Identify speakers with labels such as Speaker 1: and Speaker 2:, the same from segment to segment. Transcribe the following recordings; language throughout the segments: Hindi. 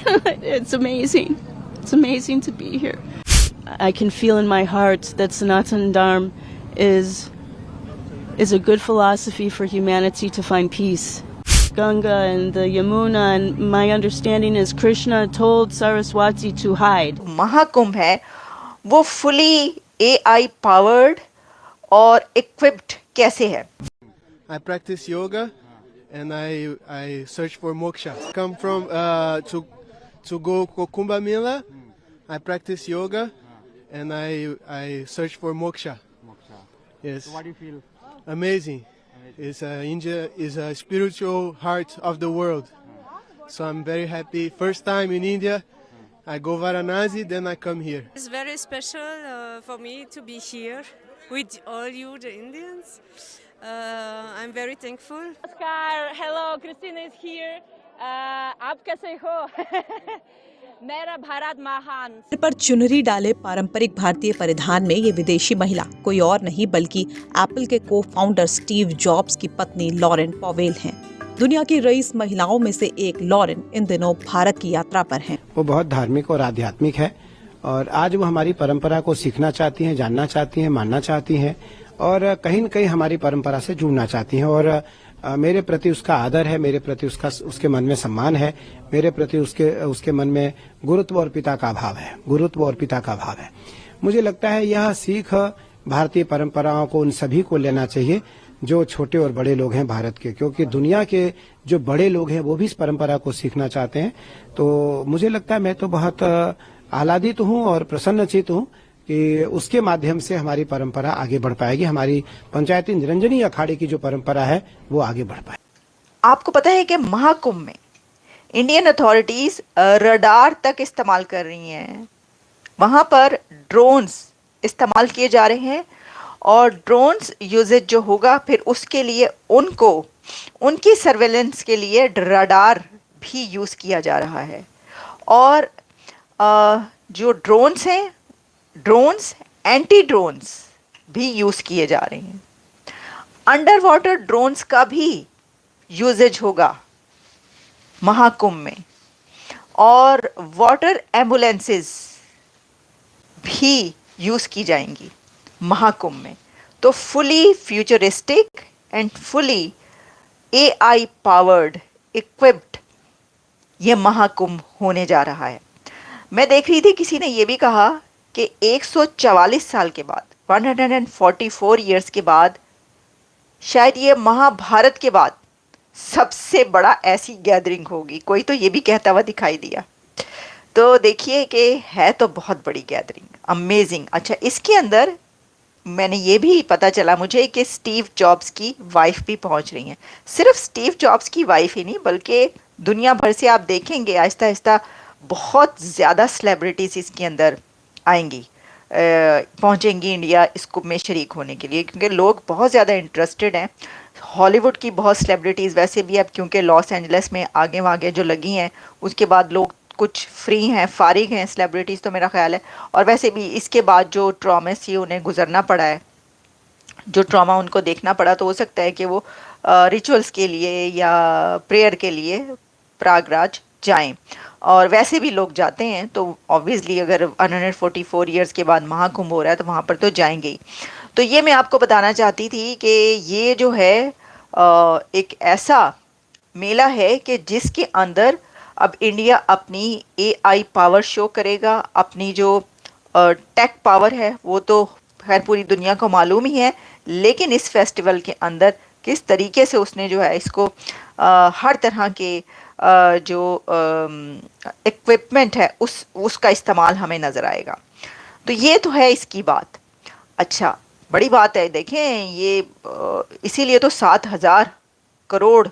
Speaker 1: It's amazing. It's amazing to be here. I can feel in my heart that Sanatan Dharma is a good philosophy for humanity to find peace. Ganga and the Yamuna, and my understanding is Krishna told Saraswati to hide.
Speaker 2: Mahakumbh है वो फुली AI पावर्ड और इक्विप्ड कैसे है?
Speaker 3: I practice yoga and I search for moksha. Come from to go Kumbh Mela. I practice yoga and I search for moksha. Yes.
Speaker 4: So what do you feel?
Speaker 3: Amazing. India is a spiritual heart of the world. So I'm very happy. First time in India. I go Varanasi, then I come here.
Speaker 5: It's very special for me to be here with all you, the Indians. I'm very thankful.
Speaker 6: Namaskar, hello, Christina is here. आप कैसे हो? मेरा भारत महान।
Speaker 7: सिर पर चुनरी डाले पारंपरिक भारतीय परिधान में ये विदेशी महिला कोई और नहीं बल्कि एप्पल के को फाउंडर स्टीव जॉब्स की पत्नी लॉरेन पॉवेल हैं। दुनिया की रईस महिलाओं में से एक लॉरेन इन दिनों भारत की यात्रा पर हैं।
Speaker 8: वो बहुत धार्मिक और आध्यात्मिक है और आज वो हमारी परंपरा को सीखना चाहती हैं, जानना चाहती हैं, मानना चाहती हैं और कहीं न कहीं हमारी परंपरा से जुड़ना चाहती हैं और मेरे प्रति उसका आदर है, मेरे प्रति उसके मन में सम्मान है, मेरे प्रति उसके मन में गुरुत्व और पिता का भाव है, गुरुत्व और पिता का भाव है। मुझे लगता है यह सीख भारतीय परंपराओं को उन सभी को लेना चाहिए जो छोटे और बड़े लोग हैं भारत के, क्योंकि दुनिया के जो बड़े लोग हैं वो भी इस परंपरा को सीखना चाहते हैं। तो मुझे लगता है मैं तो बहुत आह्लादित हूँ और प्रसन्नचित हूँ कि उसके माध्यम से हमारी परंपरा आगे बढ़ पाएगी, हमारी पंचायती निरंजनी अखाड़े की जो परंपरा है वो आगे बढ़ पाए।
Speaker 2: आपको पता है कि महाकुंभ में इंडियन अथॉरिटीज रडार तक इस्तेमाल कर रही हैं। वहां पर ड्रोन्स इस्तेमाल किए जा रहे हैं और ड्रोन्स यूजेज जो होगा फिर उसके लिए उनकी सर्वेलेंस के लिए रडार भी यूज किया जा रहा है। और जो ड्रोन्स हैं, ड्रोन्स एंटी ड्रोन्स भी यूज किए जा रहे हैं। अंडर वाटर ड्रोन्स का भी यूजेज होगा महाकुंभ में और वाटर एम्बुलेंसेस भी यूज की जाएंगी महाकुंभ में। तो fully futuristic and fully AI powered equipped ये महाकुंभ होने जा रहा है। मैं देख रही थी किसी ने ये भी कहा कि 144 साल के बाद 144 ईयर्स के बाद शायद ये महाभारत के बाद सबसे बड़ा ऐसी गैदरिंग होगी। कोई तो ये भी कहता हुआ दिखाई दिया। तो देखिए कि है तो बहुत बड़ी गैदरिंग, अमेजिंग। अच्छा, इसके अंदर मैंने ये भी पता चला मुझे कि स्टीव जॉब्स की वाइफ भी पहुंच रही हैं। सिर्फ स्टीव जॉब्स की वाइफ ही नहीं बल्कि दुनिया भर से आप देखेंगे आहिस्ता आहिस्ता बहुत ज़्यादा सेलिब्रिटीज़ इसके अंदर आएंगी, पहुंचेंगी इंडिया इस कुंभ में शरीक होने के लिए, क्योंकि लोग बहुत ज़्यादा इंटरेस्टेड हैं। हॉलीवुड की बहुत सेलिब्रिटीज़ वैसे भी अब क्योंकि लॉस एंजलिस में आगे वागे जो लगी हैं उसके बाद लोग कुछ फ्री हैं, फारिग हैं सेलिब्रिटीज़ तो मेरा ख्याल है। और वैसे भी इसके बाद जो ट्रॉमा से उन्हें गुजरना पड़ा है, जो ट्रॉमा उनको देखना पड़ा, तो हो सकता है कि वो रिचुअल्स के लिए या प्रेयर के लिए प्रयागराज जाएं। और वैसे भी लोग जाते हैं तो ऑब्वियसली अगर 144 ईयर्स के बाद महाकुंभ हो रहा है तो वहाँ पर तो जाएंगे ही। तो ये मैं आपको बताना चाहती थी कि ये जो है एक ऐसा मेला है कि जिसके अंदर अब इंडिया अपनी AI पावर शो करेगा। अपनी जो टेक पावर है वो तो खैर पूरी दुनिया को मालूम ही है, लेकिन इस फेस्टिवल के अंदर किस तरीके से उसने जो है इसको हर तरह के जो इक्विपमेंट है उसका इस्तेमाल हमें नज़र आएगा। तो ये तो है इसकी बात। अच्छा, बड़ी बात है, देखें ये इसीलिए तो 7,000 करोड़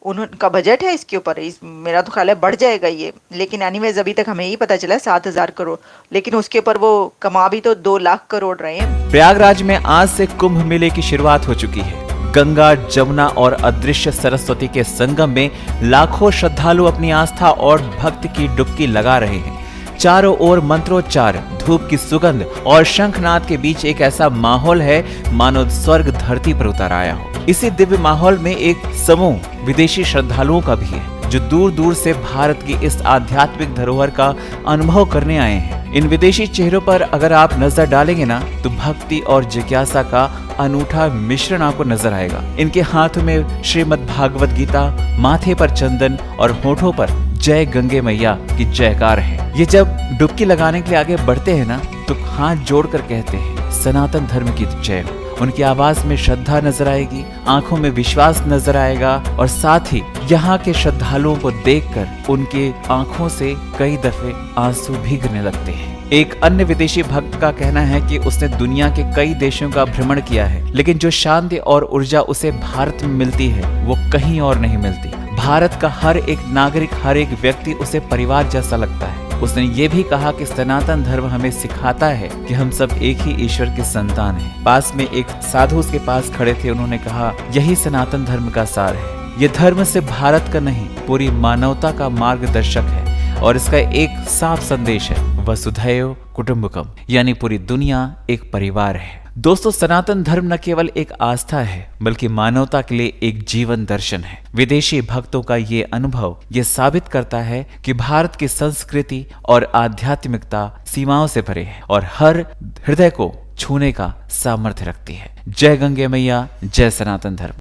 Speaker 2: उनका बजट है इसके ऊपर। मेरा तो ख्याल है बढ़ जाएगा ये, लेकिन एनीवेज अभी तक हमें ही पता चला 7,000 करोड़, लेकिन उसके ऊपर वो कमा भी तो 2 लाख करोड़ रहे हैं।
Speaker 9: प्रयागराज में आज से कुंभ मेले की शुरुआत हो चुकी है। गंगा, जमुना और अदृश्य सरस्वती के संगम में लाखों श्रद्धालु अपनी आस्था और भक्ति की डुबकी लगा रहे हैं। चारों ओर मंत्रोच्चार, धूप की सुगंध और शंखनाद के बीच एक ऐसा माहौल है मानो स्वर्ग धरती पर उतर आया हो। इसी दिव्य माहौल में एक समूह विदेशी श्रद्धालुओं का भी है जो दूर दूर से भारत की इस आध्यात्मिक धरोहर का अनुभव करने आए हैं। इन विदेशी चेहरों पर अगर आप नजर डालेंगे ना, तो भक्ति और जिज्ञासा का अनूठा मिश्रण आपको नजर आएगा। इनके हाथों में श्रीमद् भागवत गीता, माथे पर चंदन और होठों पर जय गंगे मैया की जयकार है। ये जब डुबकी लगाने के लिए आगे बढ़ते हैं ना, तो हाथ जोड़कर कहते हैं सनातन धर्म की जय हो। उनकी आवाज में श्रद्धा नजर आएगी, आंखों में विश्वास नजर आएगा और साथ ही यहाँ के श्रद्धालुओं को देखकर उनके आंखों से कई दफे आंसू भी गिरने लगते हैं। एक अन्य विदेशी भक्त का कहना है कि उसने दुनिया के कई देशों का भ्रमण किया है, लेकिन जो शांति और ऊर्जा उसे भारत में मिलती है वो कहीं और नहीं मिलती। भारत का हर एक नागरिक, हर एक व्यक्ति उसे परिवार जैसा लगता है। उसने ये भी कहा कि सनातन धर्म हमें सिखाता है कि हम सब एक ही ईश्वर के संतान हैं। पास में एक साधु उसके पास खड़े थे, उन्होंने कहा यही सनातन धर्म का सार है। ये धर्म से भारत का नहीं, पूरी मानवता का मार्गदर्शक है और इसका एक साफ संदेश है, वसुधैव कुटुंबकम, यानी पूरी दुनिया एक परिवार है। दोस्तों, सनातन धर्म न केवल एक आस्था है बल्कि मानवता के लिए एक जीवन दर्शन है। विदेशी भक्तों का ये अनुभव ये साबित करता है कि भारत की संस्कृति और आध्यात्मिकता सीमाओं से परे है और हर हृदय को छूने का सामर्थ्य रखती है। जय गंगे मैया, जय सनातन धर्म।